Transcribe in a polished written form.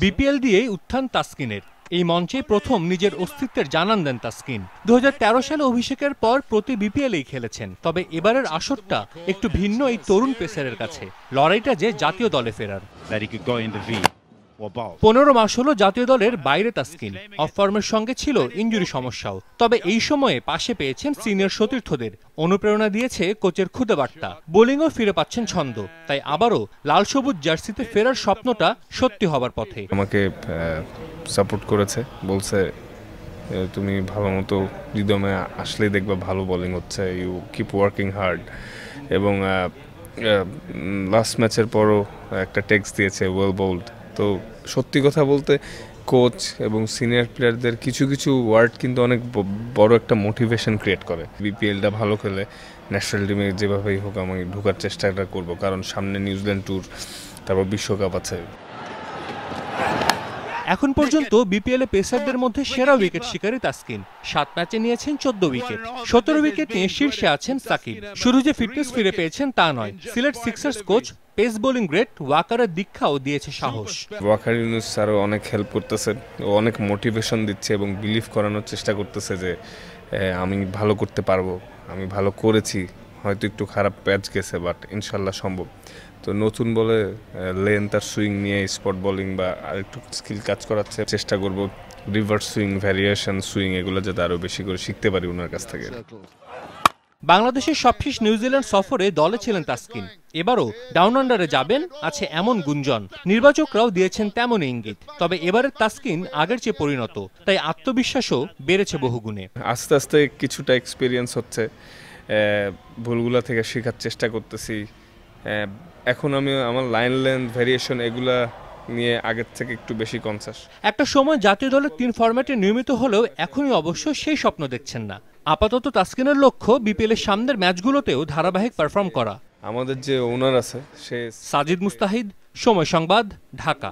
BPL দিয়েই উত্থান তাসকিনের। এই মঞ্চে প্রথম নিজের অস্তিত্বের জানান দেন তাসকিন। 2013 সালে অভিষেকের পর প্রতি বিপিএলেই খেলেছেন, তবে এবারের আসরটা একটু ভিন্ন এই তরুণ পেসারের কাছে। লড়াইটা যে জাতীয় দলে ফেরার। 15 মাস হলো জাতীয় দলের বাইরে তাসকিন। অফ ফর্মের সঙ্গে ছিল ইনজুরি সমস্যাও, তবে এই সময়ে পাশে পেয়েছেন সিনিয়র সতীর্থদের। অনুপ্রেরণা দিয়েছে কোচের খুদে বার্তা। বোলিংও ফিরে পাচ্ছেন ছন্দ, তাই আবারও লাল সবুজ জার্সিতে ফেরার স্বপ্নটা সত্যি হবার পথে। আমাকে সাপোর্ট করেছে, বলছে তুমি ভালো মতো রিদমে আসলেই দেখবে ভালো বোলিং হচ্ছে, ইউ কিপ ওয়ার্কিং হার্ড। এবং লাস্ট ম্যাচের পরও একটা টেক্সট দিয়েছে, ওয়েল বোল্ড। তো সত্যি কথা বলতে কোচ এবং সিনিয়র প্লেয়ারদের কিছু কিছু ওয়ার্ড কিন্তু অনেক বড় একটা মোটিভেশন ক্রিয়েট করে। বিপিএলটা ভালো খেলে ন্যাশনাল টিমে যেভাবেই হোক আমি ঢোকার চেষ্টাটা করব, কারণ সামনে নিউজিল্যান্ড ট্যুর, তারপর বিশ্বকাপ আছে। এখন পর্যন্ত বিপিএলে পেসারদের মধ্যে সেরা উইকেট শিকারী তাসকিন। 7 ম্যাচে নিয়েছেন 14 উইকেট, 17 উইকেট নিয়ে শীর্ষে আছেন সাকিব। শুধু যে ফিটনেস ফিরে পেয়েছেন তা নয়, Sylhet sixers coach pace bowling great ওয়াকারের দীক্ষাও দিয়েছে সাহস। ওয়াকার ইউনুস আরও অনেক হেল্প করতেছে, ও অনেক মোটিভেশন দিচ্ছে এবং বিলিভ করানোর চেষ্টা করতেছে যে আমি ভালো করতে পারবো, আমি ভালো করেছি, হয়তো একটু খারাপ প্যাচ গেছে বাট ইনশাল্লাহ সম্ভব। তো নতুন বলে লেন্থ আর সুইং নিয়ে স্পট বোলিং বা আরেকটু স্কিল কাজ করার চেষ্টা করব। রিভার্স সুইং, ভ্যারিয়েশন সুইং, এগুলো যাতে আরও বেশি করে শিখতে পারি ওনার কাছ থেকে। বাংলাদেশের সবশেষ নিউজিল্যান্ড সফরে দলে ছিলেন তাসকিন। এবারও ডাউন আন্ডারে যাবেন আছে এমন গুঞ্জন। নির্বাচকরাও দিয়েছেন তেমনই ইঙ্গিত। তবে এবারের তাসকিন আগের চেয়ে পরিণত, তাই আত্মবিশ্বাসও বেড়েছে বহুগুণে। আস্তে আস্তে কিছুটা এক্সপিরিয়েন্স হচ্ছে, ভুলগুলা থেকে শেখার চেষ্টা করতেছি। এখন আমি আমার লাইন লেন্থ, ভ্যারিয়েশন এগুলা নিয়ে আগের থেকে একটু বেশি কনসাস। একটা সময় জাতীয় দলের 3 ফরম্যাটে নিয়মিত হলেও এখনই অবশ্য সেই স্বপ্ন দেখছেন না। আপাতত তাসকিনের লক্ষ্য বিপিএলের সামনের ম্যাচগুলোতেও ধারাবাহিক পারফর্ম করা। আমাদের যে ওনার আছে সে সাজিদ মুস্তাহিদ, সময় সংবাদ, ঢাকা।